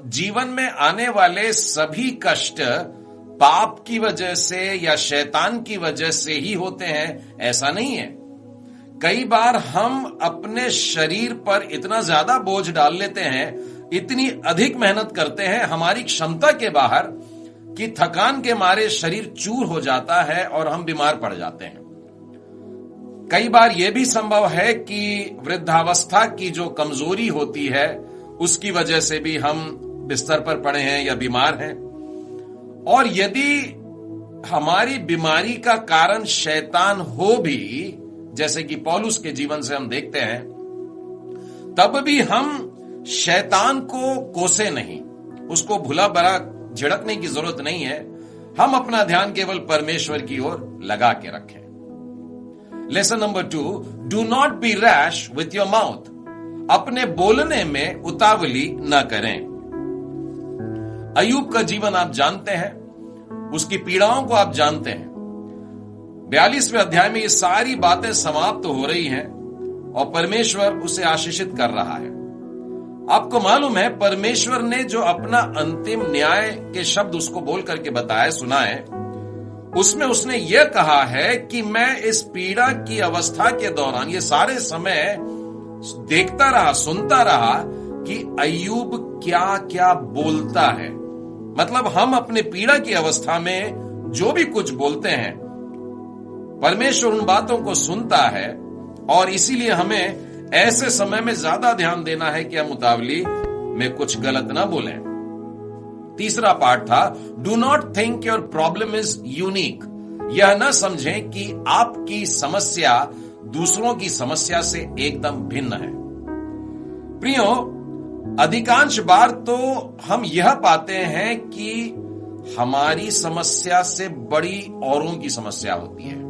जीवन में आने वाले सभी कष्ट पाप की वजह से या शैतान की वजह से ही होते हैं, ऐसा नहीं है। कई बार हम अपने शरीर पर इतना ज्यादा बोझ डाल लेते हैं, इतनी अधिक मेहनत करते हैं हमारी क्षमता के बाहर, कि थकान के मारे शरीर चूर हो जाता है और हम बीमार पड़ जाते हैं। कई बार यह भी संभव है कि वृद्धावस्था की जो कमजोरी होती है उसकी वजह से भी हम बिस्तर पर पड़े हैं या बीमार हैं। और यदि हमारी बीमारी का कारण शैतान हो भी, जैसे कि पौलुस के जीवन से हम देखते हैं, तब भी हम शैतान को कोसे नहीं, उसको भुला भरा झिड़कने की जरूरत नहीं है। हम अपना ध्यान केवल परमेश्वर की ओर लगा के रखें। Lesson number 2, do not be rash with your mouth. अपने बोलने में उतावली न करें। अय्यूब का जीवन आप जानते हैं, उसकी पीड़ाओं को आप जानते हैं। 42वें अध्याय में ये सारी बातें समाप्त हो रही हैं और परमेश्वर उसे आशीषित कर रहा है। आपको मालूम है, परमेश्वर ने जो अपना अंतिम न्याय के शब्द उसको बोल करके बताए, सुनाए, उसमें उसने यह कहा है कि मैं इस पीड़ा की अवस्था के दौरान ये सारे समय देखता रहा, सुनता रहा कि अय्यूब क्या क्या बोलता है। मतलब हम अपने पीड़ा की अवस्था में जो भी कुछ बोलते हैं, परमेश्वर उन बातों को सुनता है और इसीलिए हमें ऐसे समय में ज्यादा ध्यान देना है कि हम उतावली में कुछ गलत ना बोलें। तीसरा पार्ट था, do not think your problem is unique. यह न समझें कि आपकी समस्या दूसरों की समस्या से एकदम भिन्न है। प्रियो, अधिकांश बार तो हम यह पाते हैं कि हमारी समस्या से बड़ी औरों की समस्या होती है।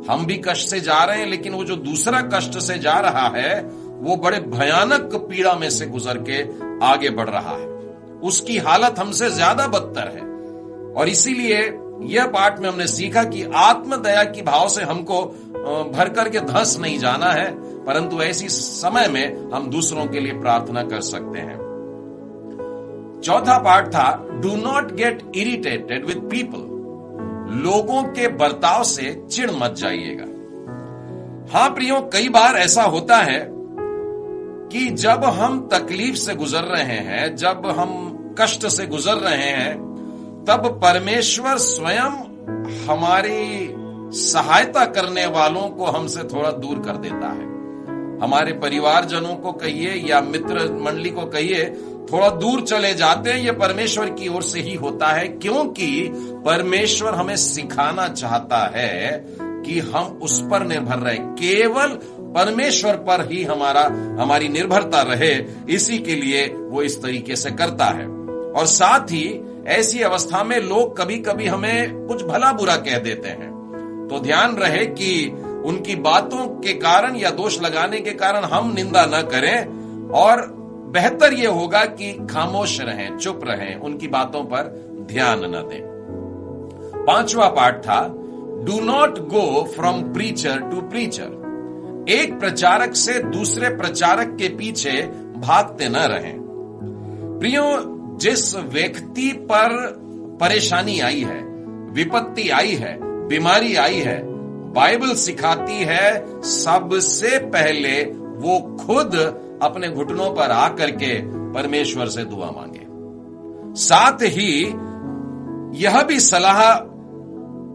हम भी कष्ट से जा रहे हैं, लेकिन वो जो दूसरा कष्ट से जा रहा है वो बड़े भयानक पीड़ा में से गुजर के आगे बढ़ रहा है। उसकी हालत हमसे ज्यादा बदतर है। और इसीलिए यह पाठ में हमने सीखा कि आत्मदया की भाव से हमको भर करके धंस नहीं जाना है, परंतु ऐसी समय में हम दूसरों के लिए प्रार्थना कर सकते हैं। चौथा पाठ था, do not get irritated with people. लोगों के बर्ताव से चिढ़ मत जाइएगा। हां प्रियो, कई बार ऐसा होता है कि जब हम तकलीफ से गुजर रहे हैं, जब हम कष्ट से गुजर रहे हैं, तब परमेश्वर स्वयं हमारी सहायता करने वालों को हमसे थोड़ा दूर कर देता है। हमारे परिवारजनों को कहिए या मित्र मंडली को कहिए, थोड़ा दूर चले जाते हैं। ये परमेश्वर की ओर से ही होता है, क्योंकि परमेश्वर हमें सिखाना चाहता है कि हम उस पर निर्भर रहे, केवल परमेश्वर पर ही हमारी निर्भरता रहे। इसी के लिए वो इस तरीके से करता है। और साथ ही ऐसी अवस्था में लोग कभी कभी हमें कुछ भला बुरा कह देते हैं, तो ध्यान रहे कि उनकी बातों के कारण या दोष लगाने के कारण हम निंदा न करें, और बेहतर यह होगा कि खामोश रहें, चुप रहें, उनकी बातों पर ध्यान न दें। पांचवा पाठ था, do not go from preacher to preacher. एक प्रचारक से दूसरे प्रचारक के पीछे भागते न रहें। प्रियो, जिस व्यक्ति पर परेशानी आई है, विपत्ति आई है, बीमारी आई है, बाइबल सिखाती है सबसे पहले वो खुद अपने घुटनों पर आकर के परमेश्वर से दुआ मांगे। साथ ही यह भी सलाह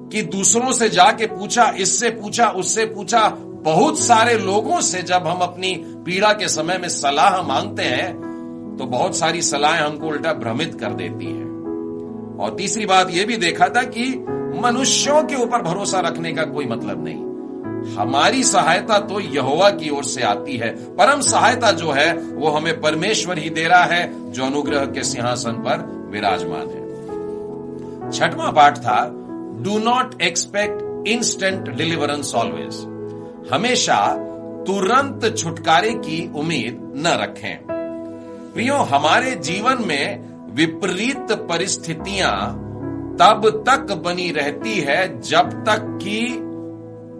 कि दूसरों से जाके पूछा, इससे पूछा, उससे पूछा, बहुत सारे लोगों से जब हम अपनी पीड़ा के समय में सलाह मांगते हैं तो बहुत सारी सलाहें हमको उल्टा भ्रमित कर देती हैं। और तीसरी बात यह भी देखा था कि मनुष्यों के ऊपर भरोसा रखने का कोई मतलब नहीं। हमारी सहायता तो यहोवा की ओर से आती है। परम सहायता जो है वो हमें परमेश्वर ही दे रहा है, जो अनुग्रह के सिंहासन पर विराजमान है। छठवां पाठ था, do not expect instant deliverance always. हमेशा तुरंत छुटकारे की उम्मीद न रखें। प्रियो, हमारे जीवन में विपरीत परिस्थितियां तब तक बनी रहती है जब तक कि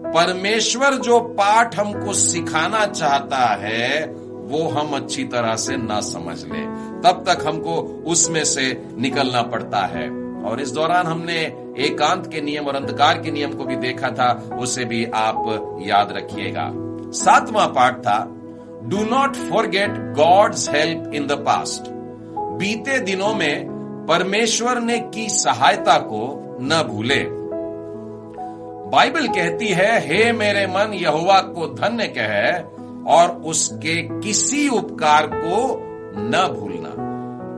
परमेश्वर जो पाठ हमको सिखाना चाहता है वो हम अच्छी तरह से ना समझ ले, तब तक हमको उसमें से निकलना पड़ता है। और इस दौरान हमने एकांत के नियम और अंधकार के नियम को भी देखा था, उसे भी आप याद रखिएगा। 7वां पाठ था do not forget God's help in the past. बीते दिनों में परमेश्वर ने की सहायता को न भूले। बाइबल कहती है, हे मेरे मन यहोवा को धन्य कह और उसके किसी उपकार को न भूलना।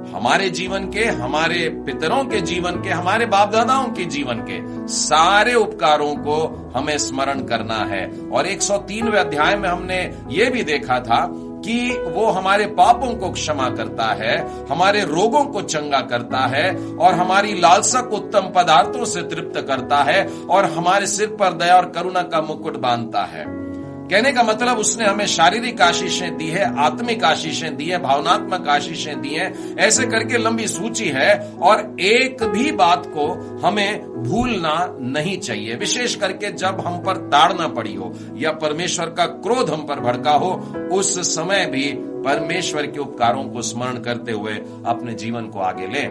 हमारे जीवन के, हमारे पितरों के जीवन के, हमारे बाप दादाओं के जीवन के सारे उपकारों को हमें स्मरण करना है। और 103वें अध्याय में हमने ये भी देखा था कि वो हमारे पापों को क्षमा करता है, हमारे रोगों को चंगा करता है और हमारी लालसा को उत्तम पदार्थों से तृप्त करता है और हमारे सिर पर दया और करुणा का मुकुट बांधता है। कहने का मतलब उसने हमें शारीरिक आशीषें दी है, आत्मिक आशीषें दी है, भावनात्मक आशीषें दी है, ऐसे करके लंबी सूची है। और एक भी बात को हमें भूलना नहीं चाहिए, विशेष करके जब हम पर ताड़ना पड़ी हो या परमेश्वर का क्रोध हम पर भड़का हो, उस समय भी परमेश्वर के उपकारों को स्मरण करते हुए अपने जीवन को आगे लें।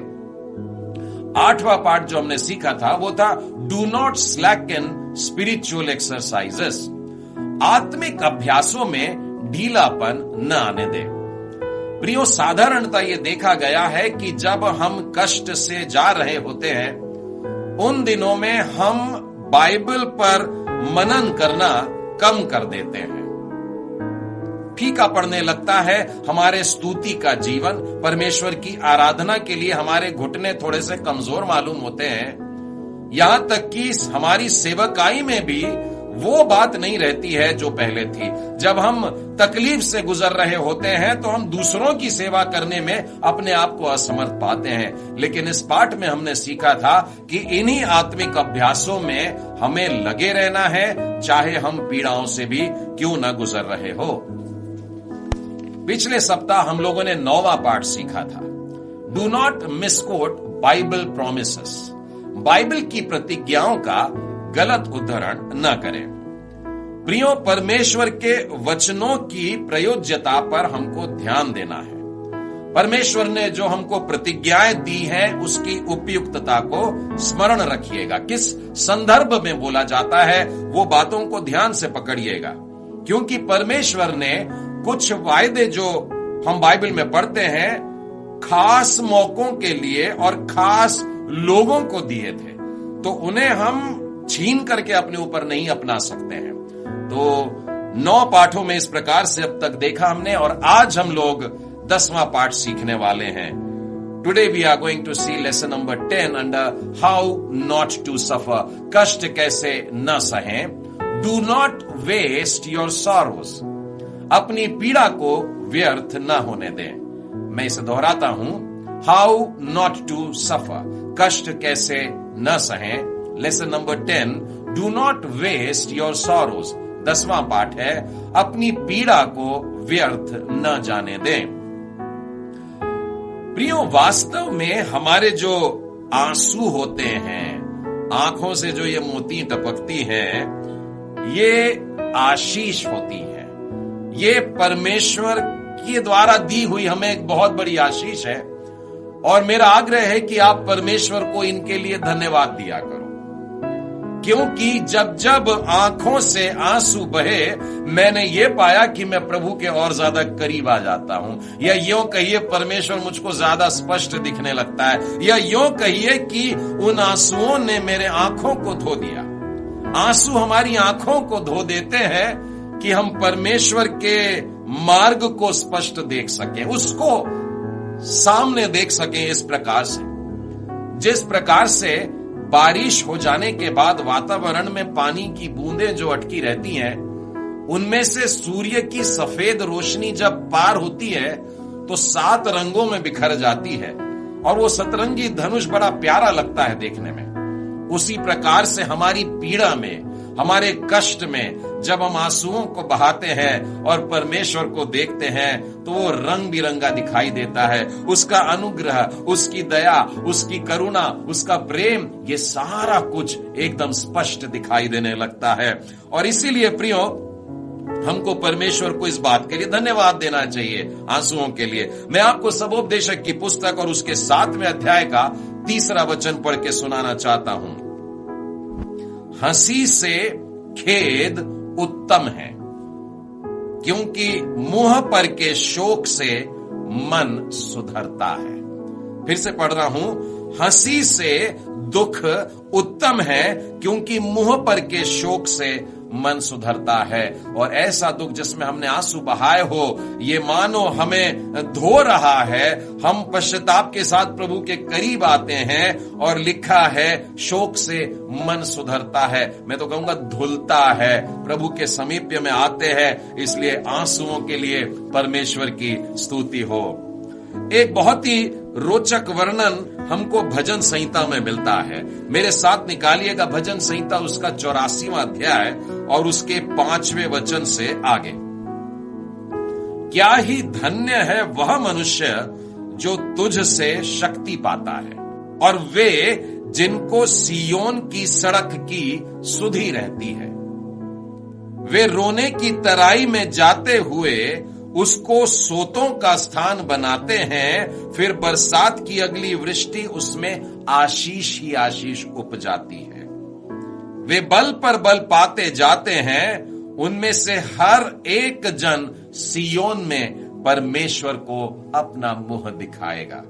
8वां पाठ जो हमने सीखा था वो था डू नॉट स्लैकन स्पिरिचुअल एक्सरसाइजेस। आत्मिक अभ्यासों में ढीलापन न आने दे। प्रियो, साधारणतः ये देखा गया है कि जब हम कष्ट से जा रहे होते हैं, उन दिनों में हम बाइबल पर मनन करना कम कर देते हैं। फीका पड़ने लगता है हमारे स्तुति का जीवन, परमेश्वर की आराधना के लिए हमारे घुटने थोड़े से कमजोर मालूम होते हैं। यहां तक कि हमारी सेवकाई में भी वो बात नहीं रहती है जो पहले थी। जब हम तकलीफ से गुजर रहे होते हैं तो हम दूसरों की सेवा करने में अपने आप को असमर्थ पाते हैं। लेकिन इस पाठ में हमने सीखा था कि इन्हीं आत्मिक अभ्यासों में हमें लगे रहना है, चाहे हम पीड़ाओं से भी क्यों न गुजर रहे हो। पिछले सप्ताह हम लोगों ने 9वां पाठ सीखा था do not misquote Bible promises. Bible की प्रतिज्ञाओं का गलत उद्धरण न करें। प्रियो, परमेश्वर के वचनों की प्रयोज्यता पर हमको ध्यान देना है। परमेश्वर ने जो हमको प्रतिज्ञाएं दी हैं उसकी उपयुक्तता को स्मरण रखिएगा। किस संदर्भ में बोला जाता है वो बातों को ध्यान से पकड़िएगा, क्योंकि परमेश्वर ने कुछ वायदे जो हम बाइबल में पढ़ते हैं खास मौकों के लिए और खास लोगों को दिए थे, तो उन्हें हम छीन करके अपने ऊपर नहीं अपना सकते हैं। तो 9 पाठों में इस प्रकार से अब तक देखा हमने, और आज हम लोग 10वां पाठ सीखने वाले हैं। Today we are going to see lesson number 10 under how not to suffer. कष्ट कैसे न सहें। Do not waste your sorrows. अपनी पीड़ा को व्यर्थ न होने दें। मैं इसे दोहराता हूं, हाउ नॉट टू सफर, कष्ट कैसे न सहें। Lesson number 10 do not waste your sorrows. 10वां पाठ है अपनी पीड़ा को व्यर्थ न जाने दें। प्रियो, वास्तव में हमारे जो आंसू होते हैं, आंखों से जो ये मोती टपकती हैं, ये आशीष होती है। ये परमेश्वर के द्वारा दी हुई हमें एक बहुत बड़ी आशीष है। और मेरा आग्रह है कि आप परमेश्वर को इनके लिए धन्यवाद दिया करो, क्योंकि जब जब आंखों से आंसू बहे, मैंने ये पाया कि मैं प्रभु के और ज्यादा करीब आ जाता हूं, या यूं कहिए परमेश्वर मुझको ज्यादा स्पष्ट दिखने लगता है, या यूं कहिए कि उन आंसुओं ने मेरे आंखों को धो दिया। आंसू हमारी आंखों को धो देते हैं कि हम परमेश्वर के मार्ग को स्पष्ट देख सकें, उसको सामने देख सकें। इस प्रकार से, जिस प्रकार से बारिश हो जाने के बाद वातावरण में पानी की बूंदें जो अटकी रहती हैं, उनमें से सूर्य की सफेद रोशनी जब पार होती है तो 7 रंगों में बिखर जाती है और वो सतरंगी धनुष बड़ा प्यारा लगता है देखने में। उसी प्रकार से हमारी पीड़ा में, हमारे कष्ट में जब हम आंसुओं को बहाते हैं और परमेश्वर को देखते हैं तो वो रंग बिरंगा दिखाई देता है। उसका अनुग्रह, उसकी दया, उसकी करुणा, उसका प्रेम, ये सारा कुछ एकदम स्पष्ट दिखाई देने लगता है। और इसीलिए प्रियो, हमको परमेश्वर को इस बात के लिए धन्यवाद देना चाहिए, आंसुओं के लिए। मैं आपको सबोपदेशक की पुस्तक और उसके 7वें अध्याय का 3रा वचन पढ़ के सुनाना चाहता हूं। हंसी से खेद उत्तम है, क्योंकि मुंह पर के शोक से मन सुधरता है। फिर से पढ़ रहा हूं, हंसी से दुख उत्तम है, क्योंकि मुंह पर के शोक से मन सुधरता है। और ऐसा दुख जिसमें हमने आंसू बहाए हो, ये मानो हमें धो रहा है। हम पश्चाताप के साथ प्रभु के करीब आते हैं, और लिखा है शोक से मन सुधरता है। मैं तो कहूंगा धुलता है। प्रभु के समीप्य में आते हैं, इसलिए आंसुओं के लिए परमेश्वर की स्तुति हो। एक बहुत ही रोचक वर्णन हमको भजन संहिता में मिलता है। मेरे साथ निकालिएगा भजन संहिता उसका 84वां अध्याय और उसके 5वें वचन से आगे। क्या ही धन्य है वह मनुष्य जो तुझ से शक्ति पाता है, और वे जिनको सियोन की सड़क की सुधि रहती है। वे रोने की तराई में जाते हुए उसको सोतों का स्थान बनाते हैं, फिर बरसात की अगली वृष्टि उसमें आशीष ही आशीष उपजाती है। वे बल पर बल पाते जाते हैं, उनमें से हर एक जन सियोन में परमेश्वर को अपना मुंह दिखाएगा।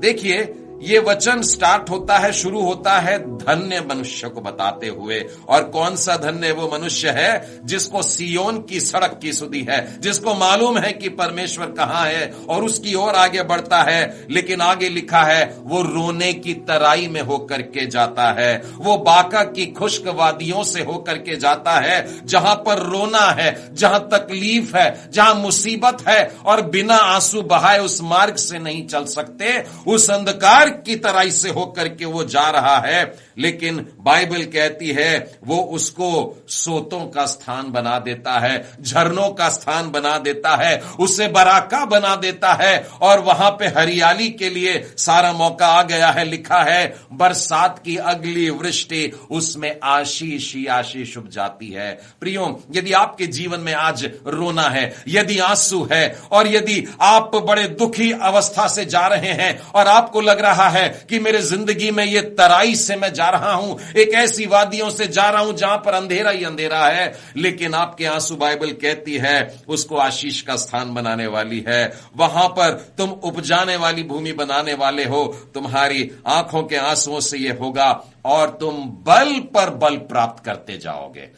देखिए, ये वचन स्टार्ट होता है, शुरू होता है धन्य मनुष्य को बताते हुए। और कौन सा धन्य वो मनुष्य है? जिसको सियोन की सड़क की सुधि है, जिसको मालूम है कि परमेश्वर कहां है और उसकी ओर आगे बढ़ता है। लेकिन आगे लिखा है वो रोने की तराई में होकर के जाता है, वो बाका की खुश्क वादियों से होकर के जाता है, जहां पर रोना है, जहां तकलीफ है, जहां मुसीबत है, और बिना आंसू बहाए उस मार्ग से नहीं चल सकते। उस अंधकार की तराई से होकर के वो जा रहा है। लेकिन बाइबल कहती है वो उसको सोतों का स्थान बना देता है, झरनों का स्थान बना देता है, उसे बराका बना देता है, और वहां पे हरियाली के लिए सारा मौका आ गया है। लिखा है बरसात की अगली वृष्टि उसमें आशीष ही आशीष उपजाती है। प्रियो, यदि आपके जीवन में आज रोना है, यदि आंसू है, और यदि आप बड़े दुखी अवस्था से जा रहे हैं और आपको लग रहा है कि मेरे जिंदगी में ये तराई से मैं जा रहा हूं, एक ऐसी वादियों से जा रहा हूं जहां पर अंधेरा ही अंधेरा है, लेकिन आपके आंसू बाइबल कहती है उसको आशीष का स्थान बनाने वाली है। वहां पर तुम उपजाने वाली भूमि बनाने वाले हो। तुम्हारी आंखों के आंसुओं से यह होगा और तुम बल पर बल प्राप्त करते जाओगे।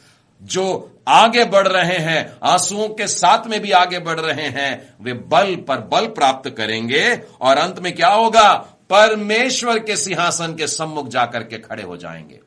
जो आगे बढ़ रहे हैं, आंसुओं के साथ में भी आगे बढ़ रहे हैं, वे बल पर बल प्राप्त करेंगे, और अंत में क्या होगा? परमेश्वर के सिंहासन के सम्मुख जाकर के खड़े हो जाएंगे।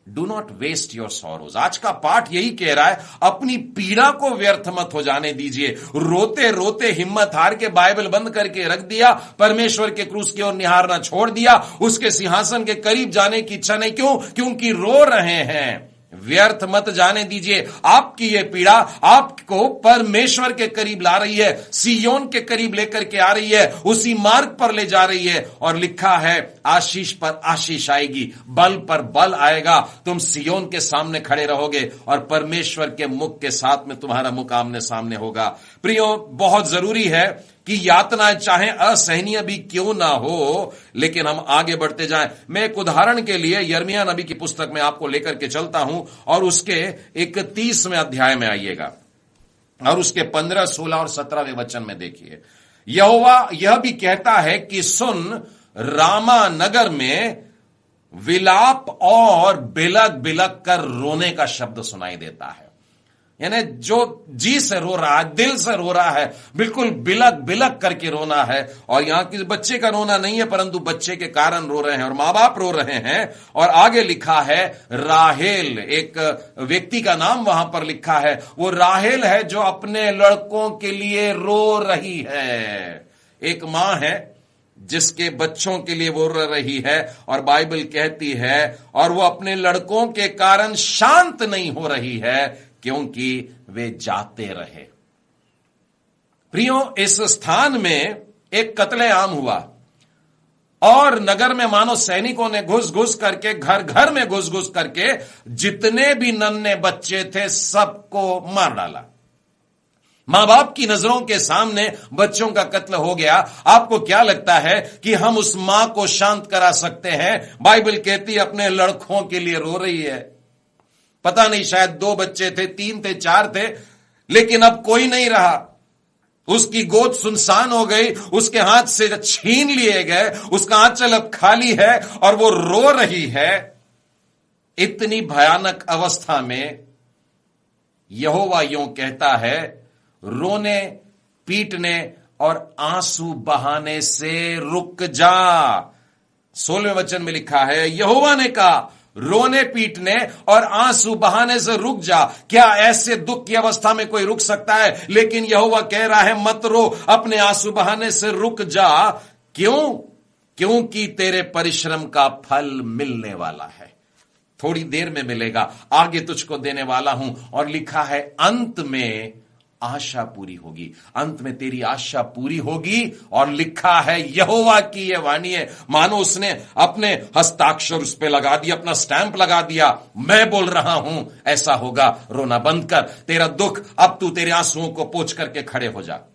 Do not waste your sorrows. आज का पाठ यही कह रहा है, अपनी पीड़ा को व्यर्थ मत हो जाने दीजिए। रोते रोते हिम्मत हार के बाइबल बंद करके रख दिया, परमेश्वर के क्रूस की ओर निहारना छोड़ दिया, उसके सिंहासन के करीब जाने की इच्छा नहीं। क्यों? क्योंकि रो रहे हैं। व्यर्थ मत जाने दीजिए। आपकी यह पीड़ा आपको परमेश्वर के करीब ला रही है, सियोन के करीब लेकर के आ रही है, उसी मार्ग पर ले जा रही है। और लिखा है आशीष पर आशीष आएगी, बल पर बल आएगा। तुम सियोन के सामने खड़े रहोगे और परमेश्वर के मुख के साथ में तुम्हारा मुख आमने सामने होगा। प्रियो, बहुत जरूरी है कि यातनाएं चाहे असहनीय भी क्यों ना हो, लेकिन हम आगे बढ़ते जाएं। मैं एक उदाहरण के लिए यिर्मयाह नबी की पुस्तक में आपको लेकर के चलता हूं, और उसके 31वें अध्याय में आइएगा और उसके 15, 16 और 17वें वचन में देखिए। यहोवा यह भी कहता है कि सुन, रामा नगर में विलाप और बिलक बिलक कर रोने का शब्द सुनाई देता है। यानी जो जी से रो रहा है, दिल से रो रहा है, बिल्कुल बिलक बिलक करके रोना है। और यहां किसी बच्चे का रोना नहीं है, परंतु बच्चे के कारण रो रहे हैं और मां बाप रो रहे हैं। और आगे लिखा है राहेल, एक व्यक्ति का नाम वहां पर लिखा है। वो राहेल है जो अपने लड़कों के लिए रो रही है। एक मां है जिसके बच्चों के लिए वो रो रही है, और बाइबल कहती है और वो अपने लड़कों के कारण शांत नहीं हो रही है, क्योंकि वे जाते रहे। प्रियो, इस स्थान में एक कत्लेआम हुआ। और नगर में मानो सैनिकों ने घुस घुस करके, घर घर में घुस घुस करके जितने भी नन्हे बच्चे थे सबको मार डाला। मां बाप की नजरों के सामने बच्चों का कत्ल हो गया। आपको क्या लगता है कि हम उस मां को शांत करा सकते हैं? बाइबल कहती है अपने लड़कों के लिए रो रही है। पता नहीं, शायद 2 बच्चे थे, 3 थे, 4 थे, लेकिन अब कोई नहीं रहा। उसकी गोद सुनसान हो गई, उसके हाथ से छीन लिए गए, उसका आंचल अब खाली है और वो रो रही है। इतनी भयानक अवस्था में यहोवा यूं कहता है, रोने पीटने और आंसू बहाने से रुक जा। 16वें वचन में लिखा है, यहोवा ने कहा रोने पीटने और आंसू बहाने से रुक जा। क्या ऐसे दुख की अवस्था में कोई रुक सकता है? लेकिन यहोवा कह रहा है मत रो, अपने आंसू बहाने से रुक जा। क्यों? क्योंकि तेरे परिश्रम का फल मिलने वाला है। थोड़ी देर में मिलेगा, आगे तुझको देने वाला हूं। और लिखा है अंत में आशा पूरी होगी, अंत में तेरी आशा पूरी होगी। और लिखा है यहोवा की यह वाणी है, मानो उसने अपने हस्ताक्षर उस पे लगा दिया, अपना स्टैंप लगा दिया। मैं बोल रहा हूं ऐसा होगा। रोना बंद कर, तेरा दुख अब तू तेरे आंसुओं को पोंछ करके खड़े हो जा।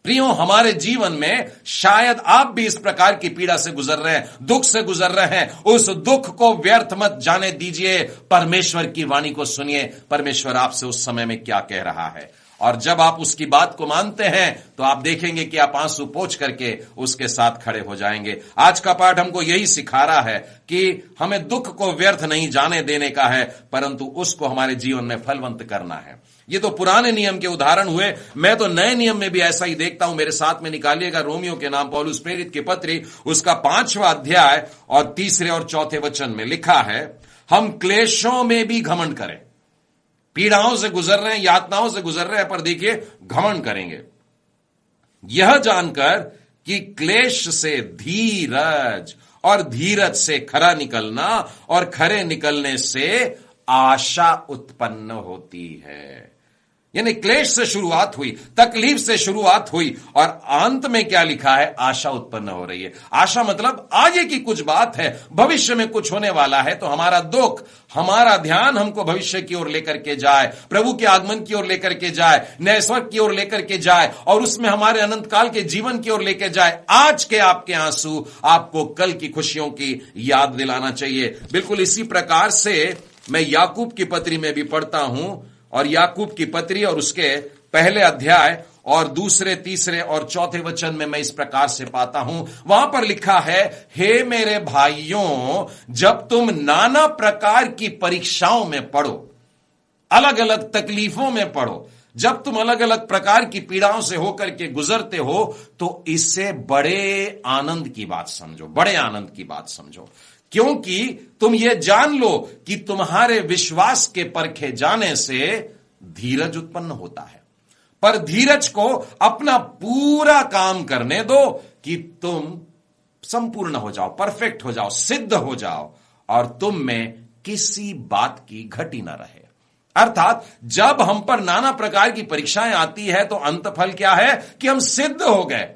प्रियो, हमारे जीवन में शायद आप भी इस प्रकार की पीड़ा से गुजर रहे हैं, दुख से गुजर रहे हैं। उस दुख को व्यर्थ मत जाने दीजिए, परमेश्वर की वाणी को सुनिए। परमेश्वर आपसे उस समय में क्या कह रहा है, और जब आप उसकी बात को मानते हैं तो आप देखेंगे कि आप आंसू पोंछ करके उसके साथ खड़े हो जाएंगे। आज का पाठ हमको यही सिखा रहा है कि हमें दुख को व्यर्थ नहीं जाने देने का है, परंतु उसको हमारे जीवन में फलवंत करना है। ये तो पुराने नियम के उदाहरण हुए, मैं तो नए नियम में भी ऐसा ही देखता हूं। मेरे साथ में निकालिएगा रोमियो के नाम पौलुस प्रेरित की पत्री, उसका 5वां अध्याय और 3 और 4 वचन में लिखा है, हम क्लेशों में भी घमंड करें। पीड़ाओं से गुजर रहे हैं, यातनाओं से गुजर रहे हैं, पर देखिए घमंड करेंगे, यह जानकर कि क्लेश से धीरज और धीरज से खरा निकलना और खरे निकलने से आशा उत्पन्न होती है। यानी क्लेश से शुरुआत हुई, तकलीफ से शुरुआत हुई, और अंत में क्या लिखा है? आशा उत्पन्न हो रही है। आशा मतलब आगे की कुछ बात है, भविष्य में कुछ होने वाला है। तो हमारा दुख, हमारा ध्यान हमको भविष्य की ओर लेकर के जाए, प्रभु के आगमन की ओर लेकर के जाए, नए स्वर्ग की ओर लेकर के जाए, और उसमें हमारे अनंत काल के जीवन की ओर लेकर जाए। आज के आपके आंसू आपको कल की खुशियों की याद दिलाना चाहिए। बिल्कुल इसी प्रकार से मैं याकूब की पत्री में भी पढ़ता हूं, और याकूब की पत्री और उसके पहले अध्याय और 2, 3 और 4 वचन में मैं इस प्रकार से पाता हूं। वहां पर लिखा है, हे मेरे भाइयों, जब तुम नाना प्रकार की परीक्षाओं में पड़ो, अलग अलग तकलीफों में पड़ो, जब तुम अलग अलग प्रकार की पीड़ाओं से होकर के गुजरते हो, तो इससे बड़े आनंद की बात समझो, बड़े आनंद की बात समझो। क्योंकि तुम ये जान लो कि तुम्हारे विश्वास के परखे जाने से धीरज उत्पन्न होता है। पर धीरज को अपना पूरा काम करने दो कि तुम संपूर्ण हो जाओ, परफेक्ट हो जाओ, सिद्ध हो जाओ, और तुम में किसी बात की घटी न रहे। अर्थात जब हम पर नाना प्रकार की परीक्षाएं आती है तो अंतफल क्या है? कि हम सिद्ध हो गए।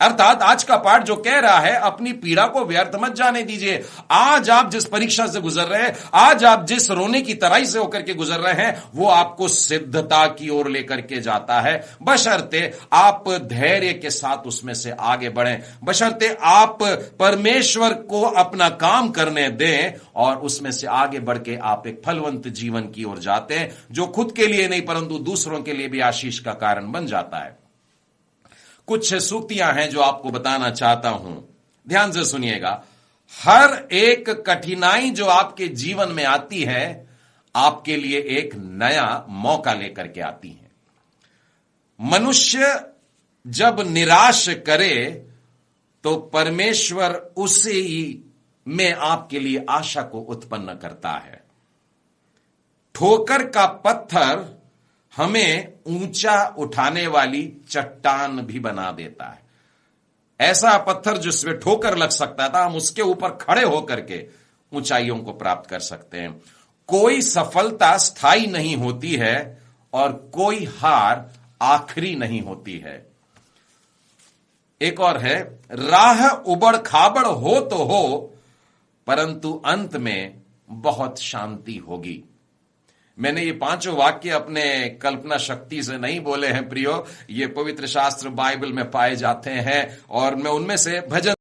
अर्थात आज का पाठ जो कह रहा है, अपनी पीड़ा को व्यर्थ मत जाने दीजिए। आज आप जिस परीक्षा से गुजर रहे हैं, आज आप जिस रोने की तराई से होकर के गुजर रहे हैं, वो आपको सिद्धता की ओर लेकर के जाता है, बशर्ते आप धैर्य के साथ उसमें से आगे बढ़ें, बशर्ते आप परमेश्वर को अपना काम करने दें, और उसमें से आगे बढ़ के आप एक फलवंत जीवन की ओर जाते हैं, जो खुद के लिए नहीं परंतु दूसरों के लिए भी आशीष का कारण बन जाता है। कुछ सूक्तियां हैं जो आपको बताना चाहता हूं, ध्यान से सुनिएगा। हर एक कठिनाई जो आपके जीवन में आती है, आपके लिए एक नया मौका लेकर के आती है। मनुष्य जब निराश करे तो परमेश्वर उसे ही में आपके लिए आशा को उत्पन्न करता है। ठोकर का पत्थर हमें ऊंचा उठाने वाली चट्टान भी बना देता है। ऐसा पत्थर जिसमें ठोकर लग सकता था, हम उसके ऊपर खड़े होकर के ऊंचाइयों को प्राप्त कर सकते हैं। कोई सफलता स्थायी नहीं होती है और कोई हार आखिरी नहीं होती है। एक और है, राह उबड़ खाबड़ हो तो हो, परंतु अंत में बहुत शांति होगी। मैंने ये पांचों वाक्य अपने कल्पना शक्ति से नहीं बोले हैं प्रियो, ये पवित्र शास्त्र बाइबल में पाए जाते हैं और मैं उनमें से भजन